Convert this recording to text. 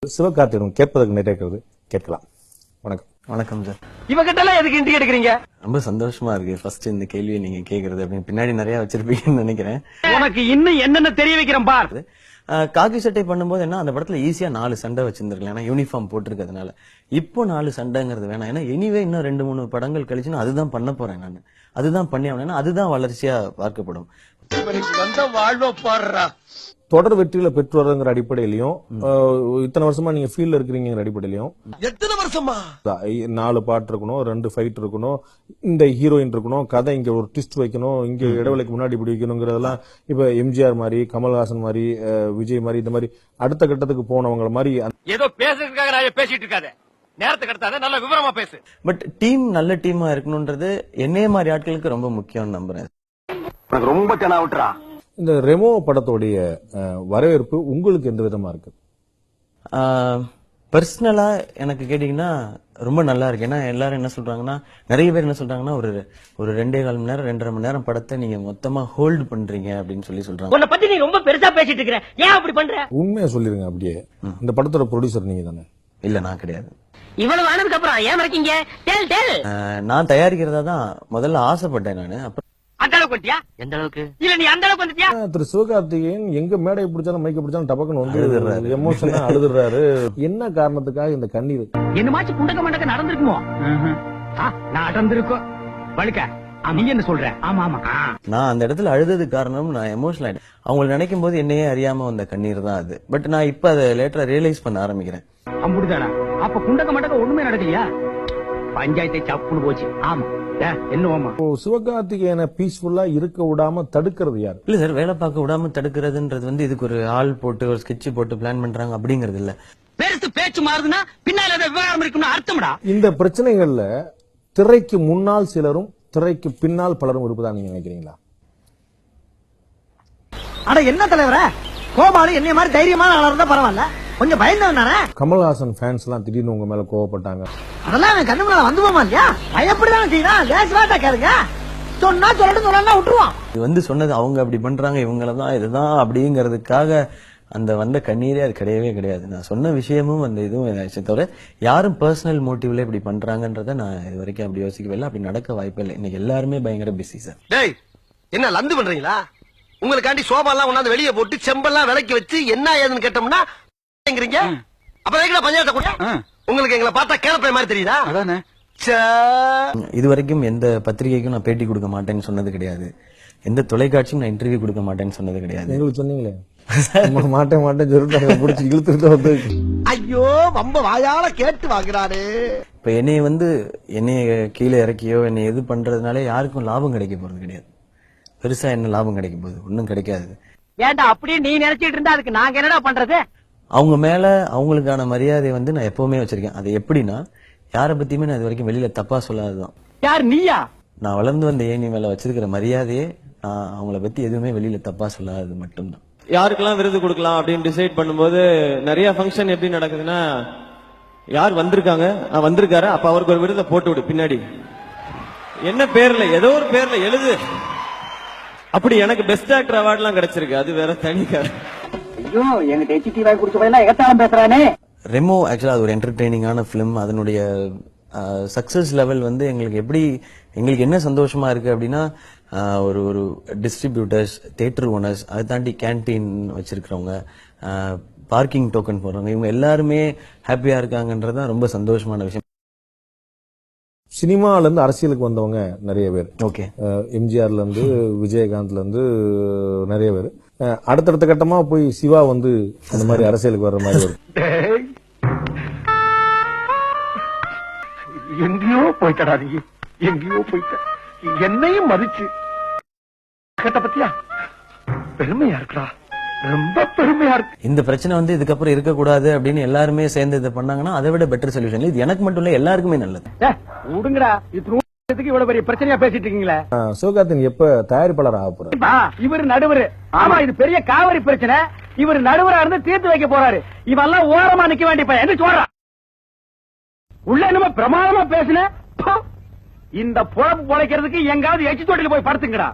சிவகார்த்திகேயன் கேட்பதற்கு நிறைய கேட்கலாம். வணக்கம். வணக்கம் சார். இவகிட்ட எல்லாம் எதுக்கு இன்டி எடுக்கிறீங்க? ரொம்ப சந்தோஷமா இருக்கு ஃபர்ஸ்ட் இந்த கேள்வியை நீங்க கேக்குறது. அப்படின்னு பின்னாடி நிறைய வச்சிருப்பீங்கன்னு நினைக்கிறேன். உனக்கு இன்னும் என்னென்ன தெரிய வைக்கிறேன் பார். காக்கி சட்டை பண்ணும்போது என்ன, அந்த படத்துல ஈஸியா 4 சண்டை வச்சிருந்திருக்கலாம், ஏன்னா யூனிஃபார்ம் போட்டிருக்கிறதுனால. இப்போ 4 சண்டைங்கிறது வேணாம், ஏன்னா எனிவே இன்னும் 2-3 படங்கள் கழிச்சுன்னா அதுதான் பண்ண போறேன் நான். அதுதான் பண்ணி ஆகணும், அதுதான் வளர்ச்சியா பார்க்கப்படும். தொடர் வெற்றியில பெற்று வரங்கிற அடிப்படையிலையும் இத்தனை வருஷமா நீங்க ஃபீல்ட்ல இருக்கிறீங்கிற அடிப்படையிலையும் எத்தனை வருஷமா 4 பாட்டு இருக்கணும், 2 ஃபைட் இருக்கணும், இந்த ஹீரோயின் இருக்கணும், கதை இங்க ஒரு ட்விஸ்ட் வைக்கணும், இங்க இடைவெளிக்கு முன்னாடி இப்படி வைக்கணுங்கிறதெல்லாம் இப்ப எம்ஜிஆர் மாதிரி, கமல்ஹாசன் மாதிரி, விஜய் மாதிரி, இந்த மாதிரி அடுத்த கட்டத்துக்கு போனவங்க மாதிரி ஏதோ பேசுறதுக்காக நான் பேசிட்டு இருக்காத, நேரத்தை கடத்தாத, நல்ல விவரமா பேசு. பட் டீம் நல்ல டீமா இருக்கணும்ன்றது என்னைய மாதிரி ஆட்களுக்கு ரொம்ப முக்கியம் நம்புறேன். ரொம்ப தெனா விட்டுறா. இந்த ரெமோ படத்தோடைய வரவேற்பு உங்களுக்கு எந்த விதமா இருக்கு? பர்சனலா எனக்கு கேட்டீங்கன்னா ரொம்ப நல்லா இருக்கு. ஏன்னா எல்லாரும் என்ன சொல்றாங்கன்னா, நிறைய பேர் என்ன சொல்றாங்கன்னா, ஒரு 2.25 மணி நேரம் 2.5 மணி நேரம் படத்தை நீங்க மொத்தமா ஹோல்டு பண்றீங்க அப்படின்னு சொல்றாங்க. உன்னை பத்தி நீ ரொம்ப பெருசா பேசிட்டு இருக்கிற, ஏன் அப்படி பண்ற? உண்மையா சொல்லிருங்க. அப்படியே இந்த படத்தோட ப்ரொடியூசர் நீங்க தானே? இல்ல, நான் கிடையாது. இவ்வளவு ஆனதுக்கு அப்புறம் ஏன் இருக்கீங்க? நான் தயாரிக்கிறதா தான் முதல்ல ஆசைப்பட்டேன் நானு. அப்புறம் அந்த அளவுக்கு வந்துட்டியா? எந்த அளவுக்கு இல்ல, நீ அந்த அளவுக்கு வந்துட்டியா? திரு சிவகார்த்திகேயன் எங்க மேடை பிடிச்சாலும் மைக்க பிடிச்சாலும் டபக்குன்னு வந்து எமோஷனா அழுதுறாரு. என்ன காரணத்துக்காக இந்த கண்ணீர்? என்னமாச்சு புண்டக்க மண்டக்க நடந்திருக்குமோ? நடந்திருக்கும். வழுக்க நீ என்ன சொல்ற? ஆமா ஆமா. நான் அந்த இடத்துல அழுதது காரணம், நான் எமோஷனல் ஆயிட்டேன். அவங்க நினைக்கும் போது என்னையே அறியாம வந்த கண்ணீர் தான் அது. பட் நான் இப்ப அதை லேட்டரா ரியலைஸ் பண்ண ஆரம்பிக்கிறேன். அம்புடுதானா? அப்ப குண்டக்க மண்டக்க ஒண்ணுமே நடக்கலையா? பஞ்சாயத்தை சப்புன்னு போச்சு. ஆமா. சிவகார்த்திகேயனை பீஸ்ஃபுல்லா இருக்க விடாம தடுக்கிறது யாரு? இல்ல சார், வேலை பார்க்க விடாம தடுக்கிறதுன்றது வந்து இதுக்கு ஒரு ஆள் போட்டு ஒரு ஸ்கெட்ச் போட்டு பிளான் பண்றாங்க அப்படிங்கறது இல்ல. பெருசு பேச்சு மாறுதுன்னா பின்னால விவகாரம் இருக்கும்னு அர்த்தம்டா. இந்த பிரச்சனைகள்ல திரைக்கு முன்னால் சிலரும் திரைக்கு பின்னால் பலரும் இருப்பதா நீங்க நினைக்கிறீங்களா? அட என்ன தலைவர, கோபாலு என்னைய மாதிரி தைரியமான ஆளா இருந்தா பரவாயில்ல, கொஞ்சம் பயந்தவன் தானே. கமல்ஹாசன் ஃபேன்ஸ் எல்லாம் திடீர்னு உங்க மேல கோவப்பட்டாங்க. அதெல்லாம் அவன் கண்ணு முன்னால வந்து போமா இல்லையா? பயப்படிதான் செய்யலாம். லேசுவாட்டா கேளுங்க, சொன்னா சொல்லட்டும், சொல்லலாம் விட்டுருவான். இது வந்து சொன்னது அவங்க அப்படி பண்றாங்க, இவங்களதான் இதுதான் அப்படிங்கறதுக்காக அந்த வந்த கண்ணீரே அது கிடையவே கிடையாது. நான் சொன்ன விஷயமும் அந்த இதுவும் இதாச்சு தவிர யாரும் பர்சனல் மோட்டிவ்ல இப்படி பண்றாங்கன்றத நான் இது வரைக்கும் அப்படி யோசிக்கவே இல்லை. அப்படி நடக்க வாய்ப்பே இல்லை. இன்னைக்கு எல்லாருமே பயங்கர பிஸி சார். டேய், என்ன லந்து பண்றீங்களா? உங்களுக்காண்டி சோபாலாம் கொண்டாந்து வெளியே போட்டு செம்பெல்லாம் விலைக்கு வச்சு என்ன ஏதுன்னு கேட்டோம்னா அப்புறம் பஞ்சாயத்தை கூட உங்களுக்கு எங்களை பார்த்தா கேளப்பை மாதிரி தெரியுதா? இது வரைக்கும் எந்த பத்திரிகைக்கும் நான் பேட்டி கொடுக்க மாட்டேன்னு சொன்னது கிடையாது. எந்த தொலைக்காட்சியும் நான் இன்டர்வியூ கொடுக்க மாட்டேன்னு சொன்னது கிடையாது. எங்களுக்கு சொன்னீங்களே மாட்டேன் சொல்லிட்டு பிடிச்சி இழுத்துட்டு வந்து ஐயோ ரொம்ப வாயால கேட்டு வாங்குறாரு. இப்ப என்னைய கீழே இறக்கியோ என்னை எது பண்றதுனால யாருக்கும் லாபம் கிடைக்க போறது கிடையாது. பெருசா என்ன லாபம் கிடைக்க போகுது? ஒன்னும் கிடைக்காது. ஏன்டா அப்படியே நீ நினைச்சிட்டு இருந்தா அதுக்கு நாங்க என்னடா பண்றது? அவங்க மேல அவங்களுக்கான மரியாதையை வந்து நான் எப்பவுமே வச்சிருக்கேன். அது எப்படின்னா, யாரை பத்தியுமே நான் இது வரைக்கும் வெளியில தப்பா சொல்லாததான். யார் நீயா? நான் வளர்ந்து வந்த ஏணி மேல வச்சிருக்கிற மரியாதையே நான் அவங்கள பத்தி எதுவுமே வெளியில தப்பா சொல்லாதது மட்டும்தான். யாருக்கெல்லாம் விருது கொடுக்கலாம் அப்படின்னு டிசைட் பண்ணும்போது நிறைய ஃபங்க்ஷன் எப்படி நடக்குதுன்னா, யார் வந்திருக்காங்க, வந்திருக்காரு, அப்ப அவருக்கு ஒரு விருதை போட்டு விடு பின்னாடி. என்ன பேர்ல, ஏதோ ஒரு பேர்ல எழுது. அப்படி எனக்கு பெஸ்ட் ஆக்டர் அவார்ட் எல்லாம் கிடைச்சிருக்கு. அது வேற தனிக்கார. ஐயோ, எங்க HT வாய் குடிச்ச பையனா எகத்தாளம் பேசுறானே. ரெமோ ஆக்சுவலா அது ஒரு என்டர்டெய்னிங்கான பிலிம். அதனுடைய சக்சஸ் லெவல் வந்து எங்களுக்கு என்ன சந்தோஷமா இருக்கு அப்படின்னா, ஒரு டிஸ்ட்ரிபியூட்டர்ஸ், தியேட்டர் ஓனர்ஸ், அதை தாண்டி கேன்டீன் வச்சிருக்கிறவங்க, பார்க்கிங் டோக்கன் போடுறவங்க, இவங்க எல்லாருமே ஹாப்பியா இருக்காங்கன்றதுதான் ரொம்ப சந்தோஷமான விஷயம். சினிமால இருந்து அரசியலுக்கு வந்தவங்க நிறைய பேர். ஓகே, எம்ஜிஆர்ல இருந்து விஜயகாந்த்ல இருந்து நிறைய பேர். அடுத்தடுத்த கட்டமா போய் சிவா வந்து அந்த மாதிரி அரசியலுக்கு வர்ற மாதிரி வரும். எங்கேயோ போயிட்டடா நீ, எங்கேயோ போயிட்ட. என்னையும் மதிச்சு கேட்ட பத்தியா? பெருமையா இருக்குடா, ரொம்ப பெருமையா இருக்கு. இந்த பிரச்சனை வந்து இதுக்கப்புறம் இருக்கக்கூடாது அப்படின்னு எல்லாருமே சேர்ந்து இதை பண்ணாங்கன்னா அதை விட பெட்டர் சொல்யூஷன். இது எனக்கு மட்டும் இல்ல, எல்லாருக்குமே நல்லது. விடுங்கடா, இவ்வளவு பெரிய பிரச்சனையா பேசிட்டு இருக்கீங்களே. சிவகார்த்திகேயன் எப்ப தயாரிப்பாளர் ஆக போறாரு? இவர் நடுவர். ஆமா, இது பெரிய காவிரி பிரச்சனை. இவர் நடுவரா இருந்து தீர்த்து வைக்க போறாரு. இவெல்லாம் ஓரமா நிக்க வேண்டிய பையன் என்று சொல்றான். உள்ள என்னமோ பிரமாதமா பேசுன. இந்த பொழப்பு பொழைக்கிறதுக்கு எங்காவது எச்சி தொட்டில போய் படுத்துங்கடா.